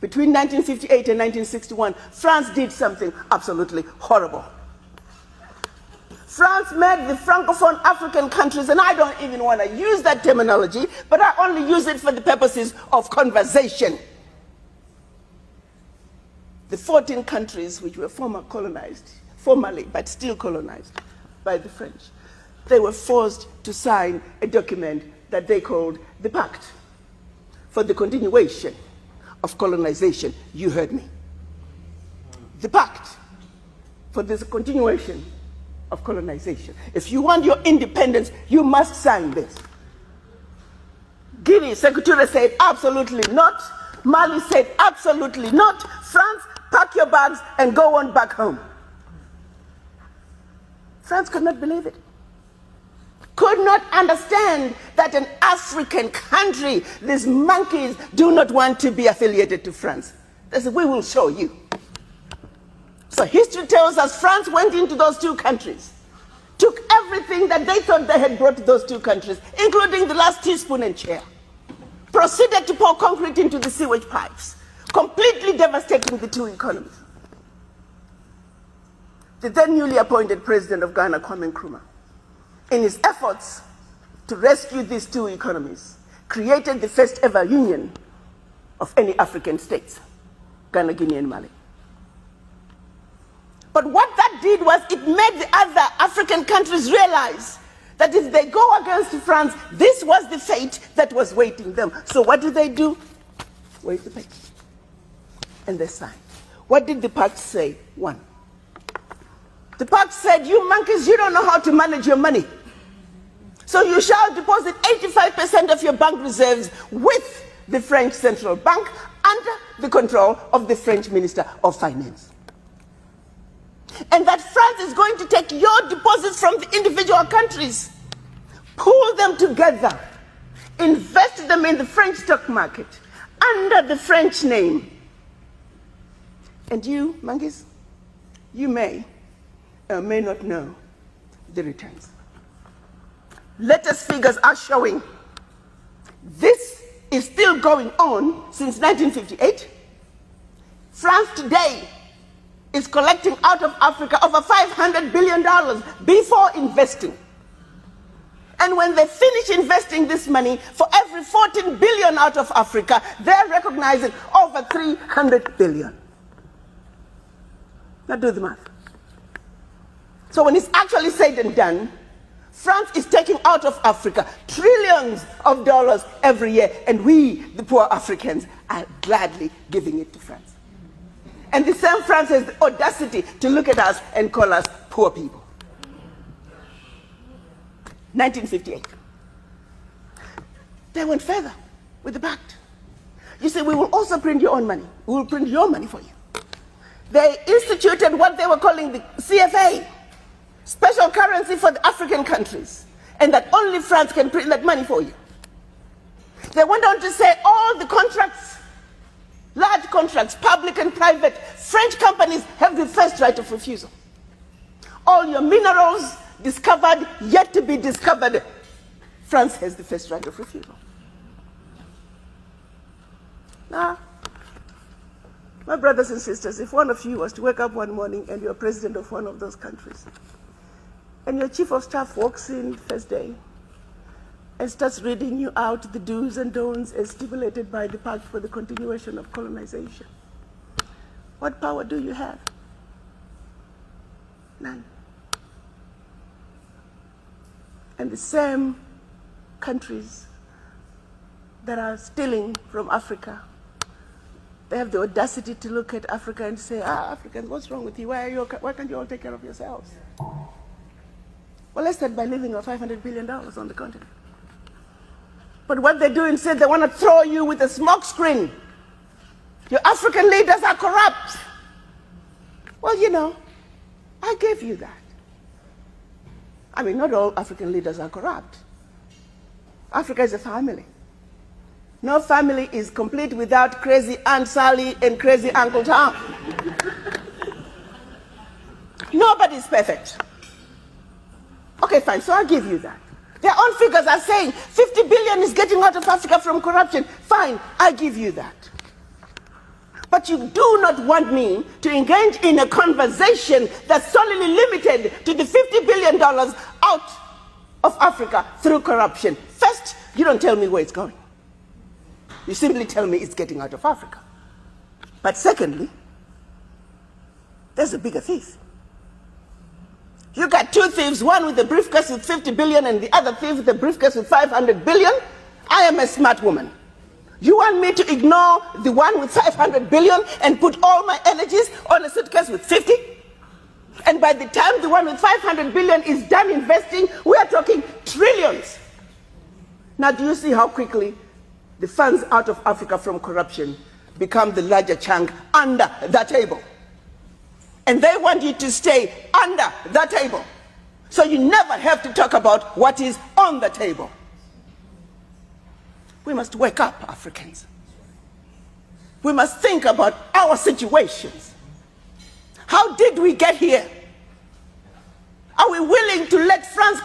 between 1958 and 1961, France did something absolutely horrible. France made the Francophone African countries, and I don't even want to use that terminology, but I only use it for the purposes of conversation. The 14 countries which were formally, but still colonized by the French, they were forced to sign a document that they called the Pact for the Continuation of Colonization. You heard me. The Pact for the Continuation of Colonization. If you want your independence, you must sign this. Guinea, Secretary said absolutely not. Mali said absolutely not. France, pack your bags and go on back home. France could not believe it. Could not understand that an African country, these monkeys, do not want to be affiliated to France. They said, we will show you. So history tells us France went into those two countries, took everything that they thought they had brought to those two countries, including the last teaspoon and chair, proceeded to pour concrete into the sewage pipes, completely devastating the two economies. The then newly appointed president of Ghana, Kwame Nkrumah, in his efforts to rescue these two economies, created the first ever union of any African states, Ghana, Guinea, and Mali. But what that did was it made the other African countries realize that if they go against France, this was the fate that was waiting them. So what did they do? Wait the paper. And they signed. What did the Pact say? One. The Pact said, you monkeys, you don't know how to manage your money. So you shall deposit 85% of your bank reserves with the French Central Bank under the control of the French Minister of Finance. And that France is going to take your deposits from the individual countries, pull them together, invest them in the French stock market under the French name. And you, monkeys, you may or may not know the returns. Latest figures are showing this is still going on since 1958. France today is collecting out of Africa over $500 billion before investing. And when they finish investing this money, for every 14 billion out of Africa, they're recognizing over 300 billion. Now do the math. So when it's actually said and done, France is taking out of Africa trillions of dollars every year, and we, the poor Africans, are gladly giving it to France. And the same France has the audacity to look at us and call us poor people. 1958. They went further with the Pact. You see, we will also print your own money. We will print your money for you. They instituted what they were calling the CFA, special currency for the African countries, and that only France can print that money for you. They went on to say all the contracts, large contracts, public and private, French companies have the first right of refusal. All your minerals discovered, yet to be discovered, France has the first right of refusal. Now, my brothers and sisters, if one of you was to wake up one morning and you're president of one of those countries, and your chief of staff walks in first day and starts reading you out the do's and don'ts as stipulated by the Pact for the Continuation of Colonization, what power do you have? None. And the same countries that are stealing from Africa, they have the audacity to look at Africa and say, Africans, what's wrong with you? Why can't you all take care of yourselves? Well, let's start by leaving our $500 billion on the continent. But what they do instead, they want to throw you with a smoke screen. Your African leaders are corrupt. Well, you know, I gave you that. I mean, not all African leaders are corrupt. Africa is a family. No family is complete without crazy Aunt Sally and crazy Uncle Tom. Nobody's perfect. Okay, fine, so I'll give you that. Their own figures are saying 50 billion is getting out of Africa from corruption. Fine, I give you that. But you do not want me to engage in a conversation that's solely limited to the $50 billion out of Africa through corruption. First, you don't tell me where it's going. You simply tell me it's getting out of Africa. But secondly, there's a bigger thief. You got two thieves, one with a briefcase with 50 billion and the other thief with a briefcase with 500 billion. I am a smart woman. You want me to ignore the one with 500 billion and put all my energies on a suitcase with 50? And by the time the one with 500 billion is done investing, we are talking trillions. Now, do you see how quickly the funds out of Africa from corruption become the larger chunk under the table? And they want you to stay under the table. So you never have to talk about what is on the table. We must wake up, Africans. We must think about our situations. How did we get here? Are we willing to let France